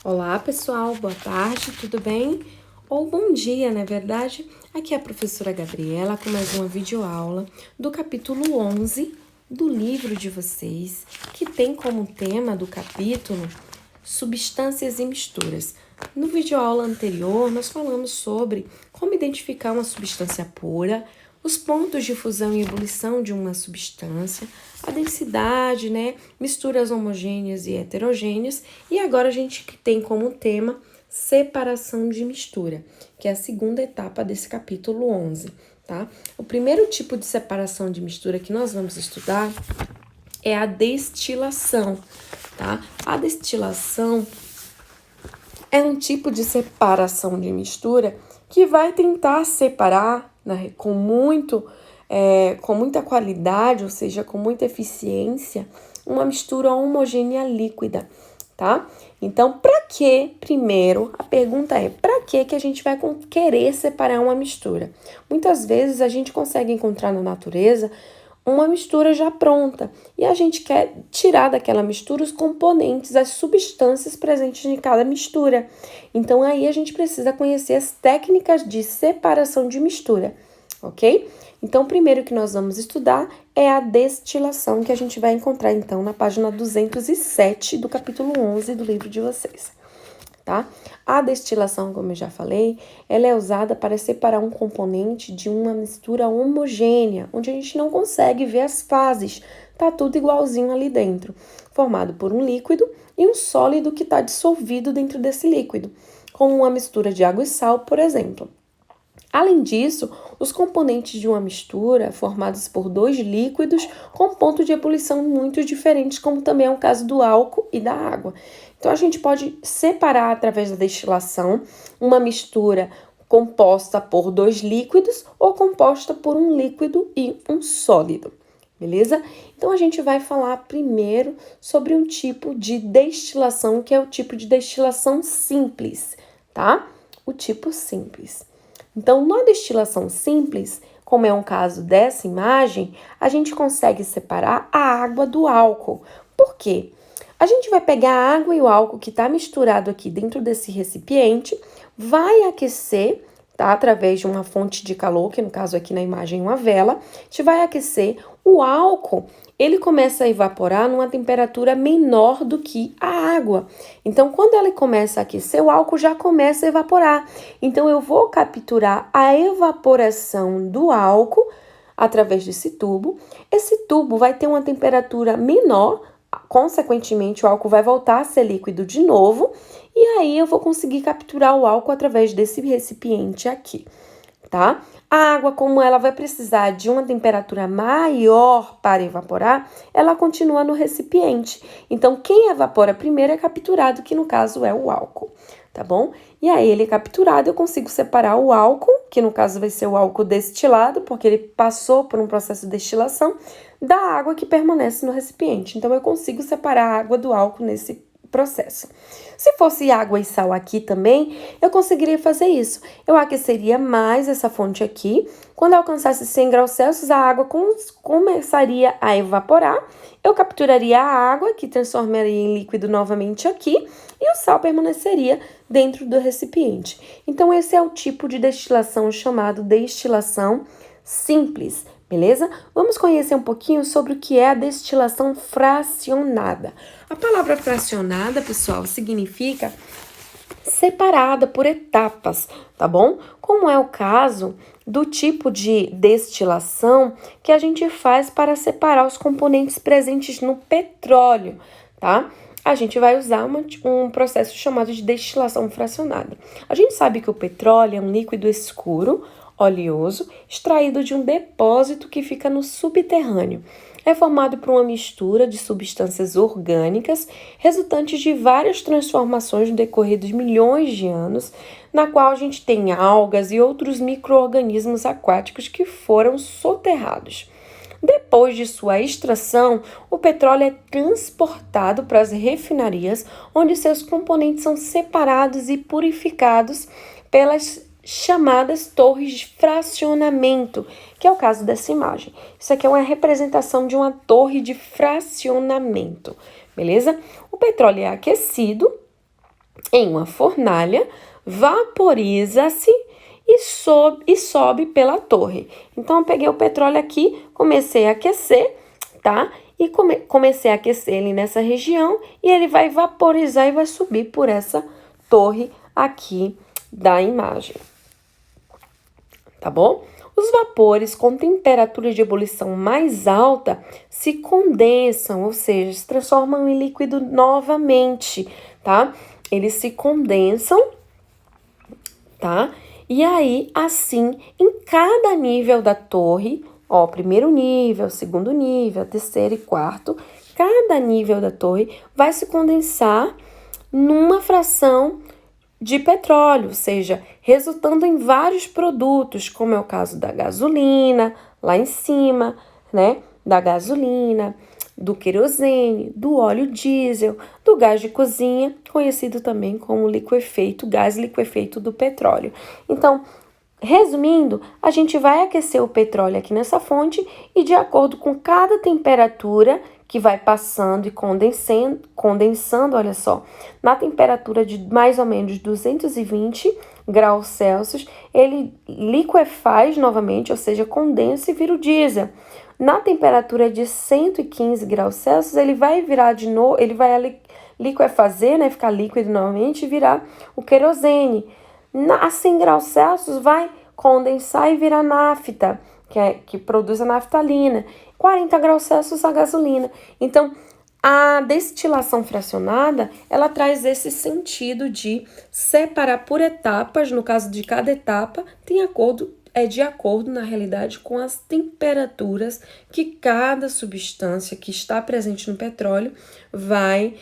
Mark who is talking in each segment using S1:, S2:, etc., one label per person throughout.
S1: Olá, pessoal, boa tarde, tudo bem? Ou bom dia, na verdade. Aqui é a professora Gabriela com mais uma videoaula do capítulo 11 do livro de vocês, que tem como tema do capítulo substâncias e misturas. No videoaula anterior, nós falamos sobre como identificar uma substância pura, os pontos de fusão e ebulição de uma substância, a densidade, misturas homogêneas e heterogêneas, e agora a gente tem como tema separação de mistura, que é a segunda etapa desse capítulo 11, tá? O primeiro tipo de separação de mistura que nós vamos estudar é a destilação, tá? A destilação é um tipo de separação de mistura que vai tentar separar com muita qualidade, ou seja, com muita eficiência, uma mistura homogênea líquida, tá? Então, primeiro, a pergunta é, para que a gente vai querer separar uma mistura? Muitas vezes a gente consegue encontrar na natureza uma mistura já pronta e a gente quer tirar daquela mistura os componentes, as substâncias presentes em cada mistura. Então, aí a gente precisa conhecer as técnicas de separação de mistura, ok? Então, o primeiro que nós vamos estudar é a destilação, que a gente vai encontrar, então, na página 207 do capítulo 11 do livro de vocês, tá? A destilação, como eu já falei, ela é usada para separar um componente de uma mistura homogênea, onde a gente não consegue ver as fases, tá tudo igualzinho ali dentro, formado por um líquido e um sólido que está dissolvido dentro desse líquido, como uma mistura de água e sal, por exemplo. Além disso, os componentes de uma mistura, formados por dois líquidos com ponto de ebulição muito diferentes, como também é o caso do álcool e da água. Então, a gente pode separar, através da destilação, uma mistura composta por dois líquidos ou composta por um líquido e um sólido, beleza? Então, a gente vai falar primeiro sobre um tipo de destilação, que é o tipo de destilação simples, tá? O tipo simples. Então, na destilação simples, como é um caso dessa imagem, a gente consegue separar a água do álcool. Por quê? A gente vai pegar a água e o álcool que está misturado aqui dentro desse recipiente, vai aquecer, tá? Através de uma fonte de calor, que no caso aqui na imagem é uma vela, a gente vai aquecer o álcool. Ele começa a evaporar numa temperatura menor do que a água. Então, quando ele começa a aquecer, o álcool já começa a evaporar. Então, eu vou capturar a evaporação do álcool através desse tubo. Esse tubo vai ter uma temperatura menor, consequentemente, o álcool vai voltar a ser líquido de novo. E aí, eu vou conseguir capturar o álcool através desse recipiente aqui, tá? A água, como ela vai precisar de uma temperatura maior para evaporar, ela continua no recipiente. Então, quem evapora primeiro é capturado, que no caso é o álcool, tá bom? E aí, ele capturado, eu consigo separar o álcool, que no caso vai ser o álcool destilado, porque ele passou por um processo de destilação, da água que permanece no recipiente. Então, eu consigo separar a água do álcool nesse processo. Se fosse água e sal aqui também, eu conseguiria fazer isso. Eu aqueceria mais essa fonte aqui. Quando alcançasse 100 graus Celsius, a água começaria a evaporar. Eu capturaria a água, que transformaria em líquido novamente aqui, e o sal permaneceria dentro do recipiente. Então, esse é o tipo de destilação chamado destilação simples, beleza? Vamos conhecer um pouquinho sobre o que é a destilação fracionada. A palavra fracionada, pessoal, significa separada por etapas, tá bom? Como é o caso do tipo de destilação que a gente faz para separar os componentes presentes no petróleo, tá? A gente vai usar um processo chamado de destilação fracionada. A gente sabe que o petróleo é um líquido escuro, oleoso, extraído de um depósito que fica no subterrâneo. É formado por uma mistura de substâncias orgânicas resultantes de várias transformações no decorrer dos milhões de anos, na qual a gente tem algas e outros micro-organismos aquáticos que foram soterrados. Depois de sua extração, o petróleo é transportado para as refinarias, onde seus componentes são separados e purificados pelas chamadas torres de fracionamento, que é o caso dessa imagem. Isso aqui é uma representação de uma torre de fracionamento, beleza? O petróleo é aquecido em uma fornalha, vaporiza-se e sobe pela torre. Então, eu peguei o petróleo aqui, comecei a aquecer, tá? E comecei a aquecer ele nessa região e ele vai vaporizar e vai subir por essa torre aqui da imagem. Tá bom? Os vapores com temperatura de ebulição mais alta se condensam, ou seja, se transformam em líquido novamente, tá? Eles se condensam, tá? E aí, assim, em cada nível da torre, ó, primeiro nível, segundo nível, terceiro e quarto, cada nível da torre vai se condensar numa fração de petróleo, ou seja, resultando em vários produtos, como é o caso da gasolina, lá em cima, né? Da gasolina, do querosene, do óleo diesel, do gás de cozinha, conhecido também como liquefeito, gás liquefeito do petróleo. Então, resumindo, a gente vai aquecer o petróleo aqui nessa fonte e de acordo com cada temperatura que vai passando e condensando, olha só, na temperatura de mais ou menos 220 graus Celsius, ele liquefaz novamente, ou seja, condensa e vira o diesel. Na temperatura de 115 graus Celsius, ele vai virar de novo, ele vai liquefazer, né, ficar líquido novamente e virar o querosene. A 100 graus Celsius vai condensar e virar nafta, que produz a naftalina. 40 graus Celsius a gasolina. Então, a destilação fracionada, ela traz esse sentido de separar por etapas, no caso de cada etapa, é de acordo, na realidade, com as temperaturas que cada substância que está presente no petróleo vai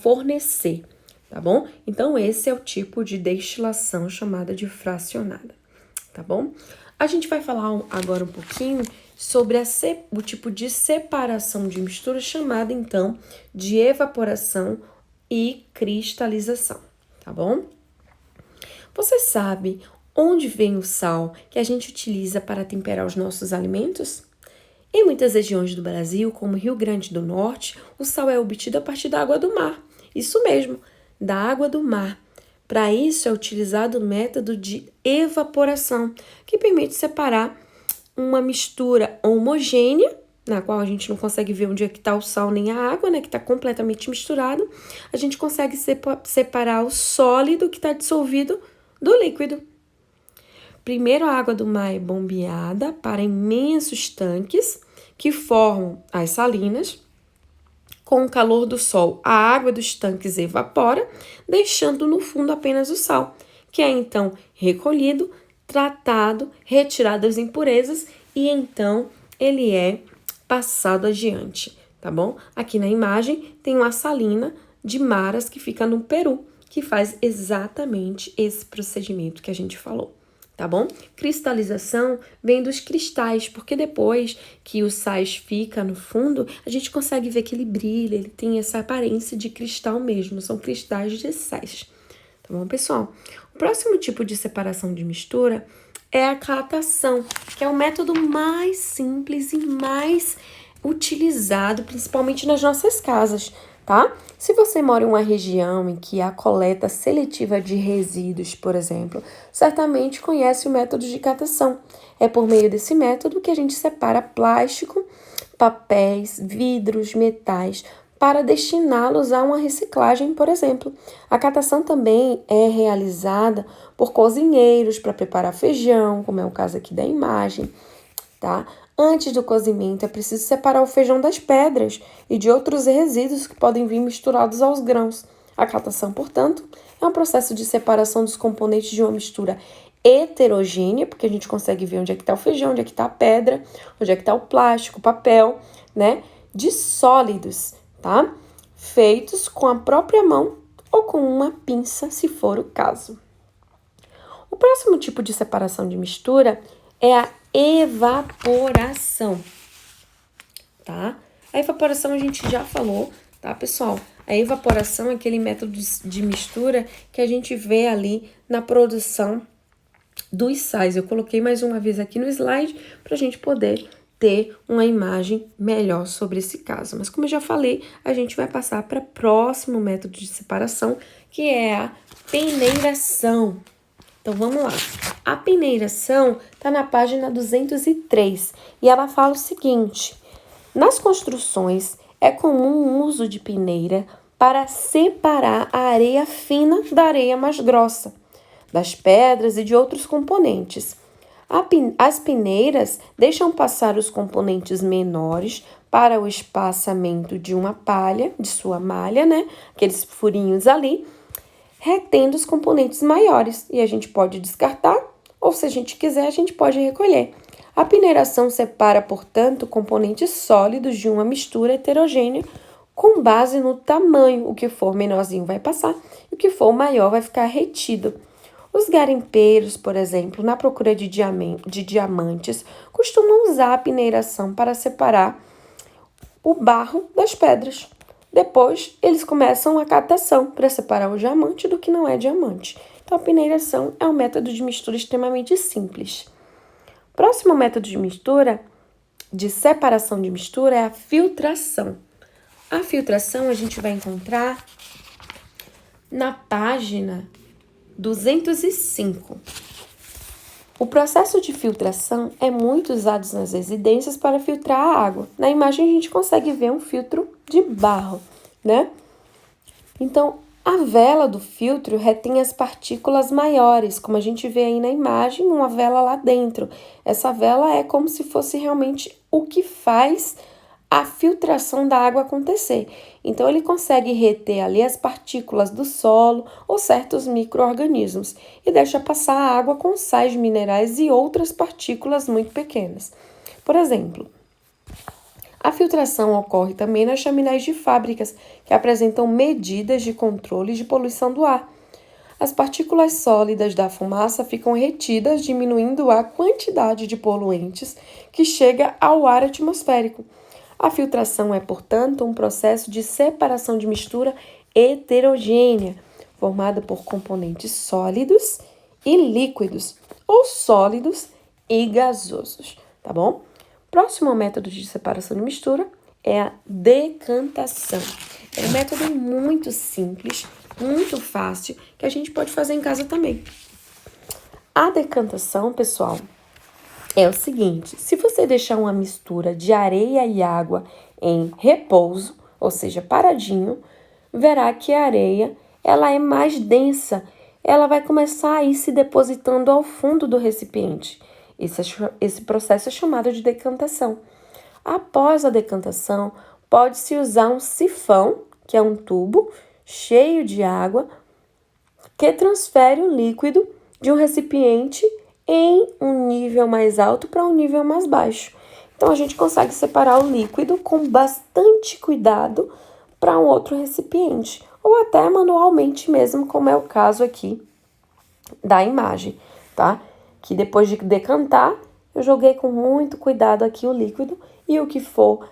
S1: fornecer, tá bom? Então, esse é o tipo de destilação chamada de fracionada, tá bom? A gente vai falar agora um pouquinho sobre o tipo de separação de mistura chamada, então, de evaporação e cristalização, tá bom? Você sabe onde vem o sal que a gente utiliza para temperar os nossos alimentos? Em muitas regiões do Brasil, como Rio Grande do Norte, o sal é obtido a partir da água do mar. Isso mesmo, da água do mar. Para isso é utilizado o método de evaporação, que permite separar uma mistura homogênea, na qual a gente não consegue ver onde é que está o sal nem a água, né, que está completamente misturado. A gente consegue separar o sólido que está dissolvido do líquido. Primeiro, a água do mar é bombeada para imensos tanques que formam as salinas. Com o calor do sol, a água dos tanques evapora, deixando no fundo apenas o sal, que é então recolhido, tratado, retirado as impurezas e então ele é passado adiante, tá bom? Aqui na imagem tem uma salina de Maras que fica no Peru, que faz exatamente esse procedimento que a gente falou, tá bom? Cristalização vem dos cristais, porque depois que o sais fica no fundo, a gente consegue ver que ele brilha, ele tem essa aparência de cristal mesmo, são cristais de sais. Tá bom, pessoal? O próximo tipo de separação de mistura é a catação, que é o método mais simples e mais utilizado, principalmente nas nossas casas, tá? Se você mora em uma região em que há coleta seletiva de resíduos, por exemplo, certamente conhece o método de catação. É por meio desse método que a gente separa plástico, papéis, vidros, metais, para destiná-los a uma reciclagem, por exemplo. A catação também é realizada por cozinheiros para preparar feijão, como é o caso aqui da imagem, tá? Antes do cozimento, é preciso separar o feijão das pedras e de outros resíduos que podem vir misturados aos grãos. A catação, portanto, é um processo de separação dos componentes de uma mistura heterogênea, porque a gente consegue ver onde é que está o feijão, onde é que está a pedra, onde é que está o plástico, o papel, né? De sólidos, tá? Feitos com a própria mão ou com uma pinça, se for o caso. O próximo tipo de separação de mistura é a evaporação, tá? A evaporação a gente já falou, tá, pessoal? A evaporação é aquele método de mistura que a gente vê ali na produção dos sais. Eu coloquei mais uma vez aqui no slide para a gente poder ter uma imagem melhor sobre esse caso. Mas como eu já falei, a gente vai passar para o próximo método de separação, que é a peneiração. Então, vamos lá. A peneiração está na página 203 e ela fala o seguinte: nas construções é comum o uso de peneira para separar a areia fina da areia mais grossa, das pedras e de outros componentes. As peneiras deixam passar os componentes menores para o espaçamento de uma palha, de sua malha, né? Aqueles furinhos ali, retendo os componentes maiores. E a gente pode descartar, ou se a gente quiser, a gente pode recolher. A peneiração separa, portanto, componentes sólidos de uma mistura heterogênea com base no tamanho. O que for menorzinho vai passar e o que for maior vai ficar retido. Os garimpeiros, por exemplo, na procura de diamantes, costumam usar a peneiração para separar o barro das pedras. Depois, eles começam a catação para separar o diamante do que não é diamante. Então, a peneiração é um método de mistura extremamente simples. Próximo método de mistura, de separação de mistura, é a filtração. A filtração a gente vai encontrar na página 205. O processo de filtração é muito usado nas residências para filtrar a água. Na imagem a gente consegue ver um filtro de barro, né? Então, a vela do filtro retém as partículas maiores, como a gente vê aí na imagem, uma vela lá dentro. Essa vela é como se fosse realmente o que faz a filtração da água acontecer. Então, ele consegue reter ali as partículas do solo ou certos micro-organismos e deixa passar a água com sais minerais e outras partículas muito pequenas. Por exemplo, a filtração ocorre também nas chaminés de fábricas, que apresentam medidas de controle de poluição do ar. As partículas sólidas da fumaça ficam retidas, diminuindo a quantidade de poluentes que chega ao ar atmosférico. A filtração é, portanto, um processo de separação de mistura heterogênea, formada por componentes sólidos e líquidos, ou sólidos e gasosos, tá bom? Próximo método de separação de mistura é a decantação. É um método muito simples, muito fácil, que a gente pode fazer em casa também. A decantação, pessoal, é o seguinte: se você deixar uma mistura de areia e água em repouso, ou seja, paradinho, verá que a areia ela é mais densa, ela vai começar a ir se depositando ao fundo do recipiente. Esse processo é chamado de decantação. Após a decantação, pode-se usar um sifão, que é um tubo cheio de água, que transfere o líquido de um recipiente em um nível mais alto para um nível mais baixo. Então, a gente consegue separar o líquido com bastante cuidado para um outro recipiente, ou até manualmente mesmo, como é o caso aqui da imagem, tá? Que depois de decantar, eu joguei com muito cuidado aqui o líquido e o que for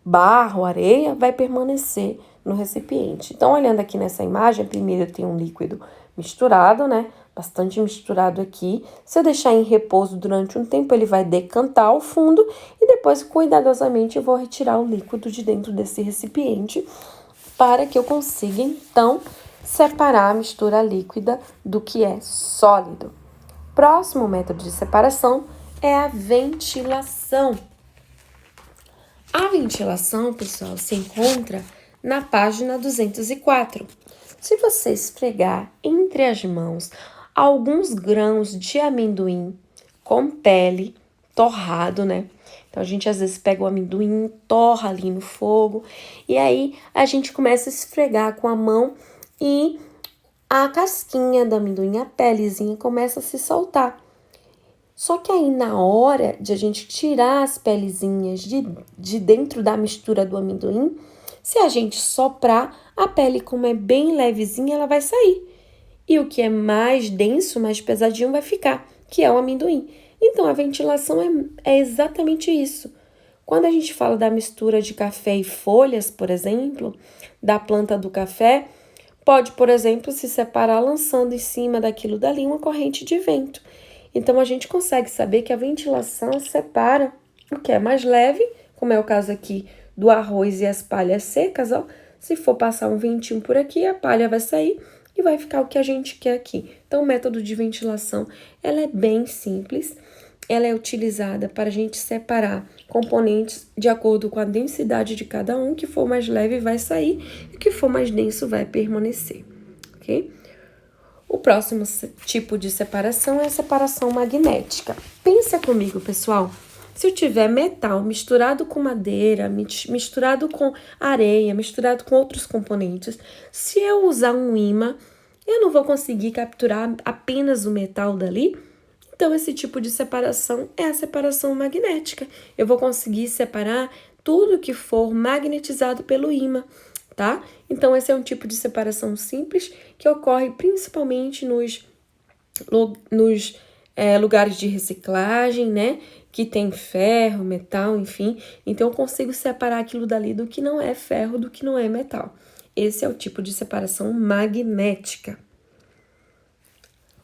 S1: barro, areia, vai permanecer no recipiente. Então, olhando aqui nessa imagem, primeiro tem um líquido misturado, né? Bastante misturado aqui. Se eu deixar em repouso durante um tempo, ele vai decantar ao fundo e depois, cuidadosamente, eu vou retirar o líquido de dentro desse recipiente para que eu consiga, então, separar a mistura líquida do que é sólido. Próximo método de separação é a ventilação. A ventilação, pessoal, se encontra na página 204. Se você esfregar entre as mãos alguns grãos de amendoim com pele, torrado, né? Então, a gente às vezes pega o amendoim, torra ali no fogo, e aí a gente começa a esfregar com a mão e a casquinha do amendoim, a pelezinha, começa a se soltar. Só que aí, na hora de a gente tirar as pelezinhas de dentro da mistura do amendoim, se a gente soprar, a pele, como é bem levezinha, ela vai sair. E o que é mais denso, mais pesadinho, vai ficar, que é o amendoim. Então, a ventilação é exatamente isso. Quando a gente fala da mistura de café e folhas, por exemplo, da planta do café, pode, por exemplo, se separar lançando em cima daquilo dali uma corrente de vento. Então, a gente consegue saber que a ventilação separa o que é mais leve, como é o caso aqui do arroz e as palhas secas, ó. Se for passar um ventinho por aqui, a palha vai sair e vai ficar o que a gente quer aqui. Então, o método de ventilação, ela é bem simples. Ela é utilizada para a gente separar componentes de acordo com a densidade de cada um. O que for mais leve vai sair e o que for mais denso vai permanecer, ok? O próximo tipo de separação é a separação magnética. Pensa comigo, pessoal. Se eu tiver metal misturado com madeira, misturado com areia, misturado com outros componentes, se eu usar um ímã, eu não vou conseguir capturar apenas o metal dali. Então, esse tipo de separação é a separação magnética. Eu vou conseguir separar tudo que for magnetizado pelo ímã, tá? Então, esse é um tipo de separação simples que ocorre principalmente nos lugares de reciclagem, né? Que tem ferro, metal, enfim. Então, eu consigo separar aquilo dali do que não é ferro, do que não é metal. Esse é o tipo de separação magnética.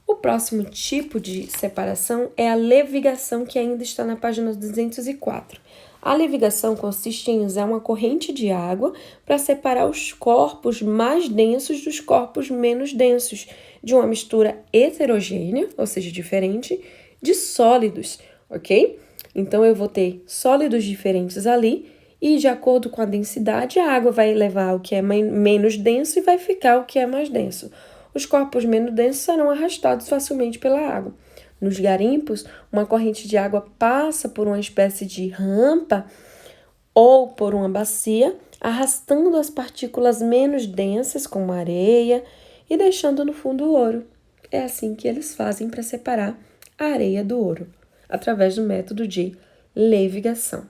S1: O próximo tipo de separação é a levigação, que ainda está na página 204. A levigação consiste em usar uma corrente de água para separar os corpos mais densos dos corpos menos densos, de uma mistura heterogênea, ou seja, diferente, de sólidos, ok? Então, eu vou ter sólidos diferentes ali e, de acordo com a densidade, a água vai levar o que é menos denso e vai ficar o que é mais denso. Os corpos menos densos serão arrastados facilmente pela água. Nos garimpos, uma corrente de água passa por uma espécie de rampa ou por uma bacia, arrastando as partículas menos densas, como areia, e deixando no fundo o ouro. É assim que eles fazem para separar a areia do ouro, através do método de levigação.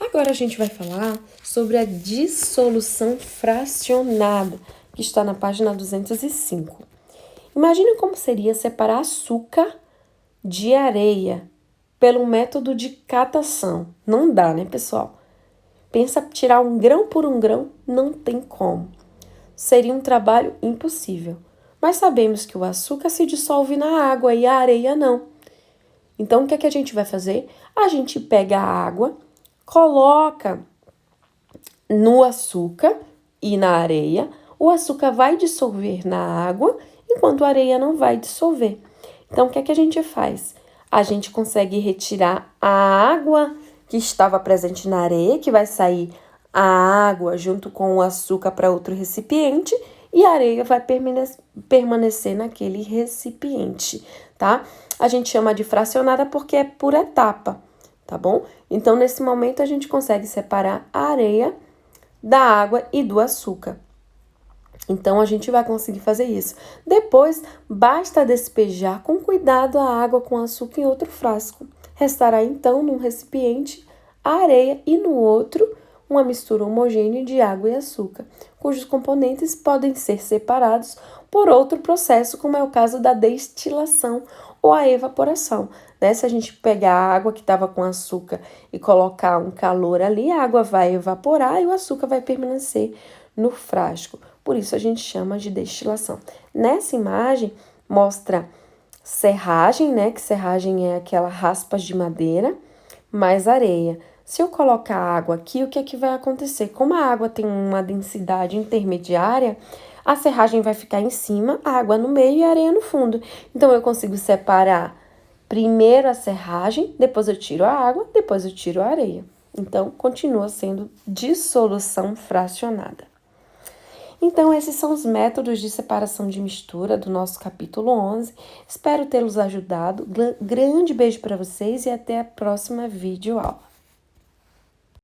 S1: Agora a gente vai falar sobre a dissolução fracionada, que está na página 205. Imagine como seria separar açúcar de areia pelo método de catação. Não dá, né, pessoal? Pensa tirar um grão por um grão, não tem como. Seria um trabalho impossível. Mas sabemos que o açúcar se dissolve na água e a areia não. Então, o que é que a gente vai fazer? A gente pega a água, coloca no açúcar e na areia. O açúcar vai dissolver na água, enquanto a areia não vai dissolver. Então, o que é que a gente faz? A gente consegue retirar a água que estava presente na areia, que vai sair a água junto com o açúcar para outro recipiente, e a areia vai permanecer naquele recipiente, tá? A gente chama de fracionada porque é por etapa, tá bom? Então, nesse momento, a gente consegue separar a areia da água e do açúcar. Então, a gente vai conseguir fazer isso. Depois, basta despejar com cuidado a água com açúcar em outro frasco. Restará, então, num recipiente a areia e no outro uma mistura homogênea de água e açúcar, cujos componentes podem ser separados por outro processo, como é o caso da destilação ou a evaporação, né? Se a gente pegar a água que estava com açúcar e colocar um calor ali, a água vai evaporar e o açúcar vai permanecer no frasco. Por isso a gente chama de destilação. Nessa imagem mostra serragem, né? Que serragem é aquela raspas de madeira mais areia. Se eu colocar água aqui, o que é que vai acontecer? Como a água tem uma densidade intermediária, a serragem vai ficar em cima, a água no meio e a areia no fundo. Então, eu consigo separar primeiro a serragem, depois eu tiro a água, depois eu tiro a areia. Então, continua sendo dissolução fracionada. Então, esses são os métodos de separação de mistura do nosso capítulo 11. Espero tê-los ajudado. Grande beijo para vocês e até a próxima videoaula.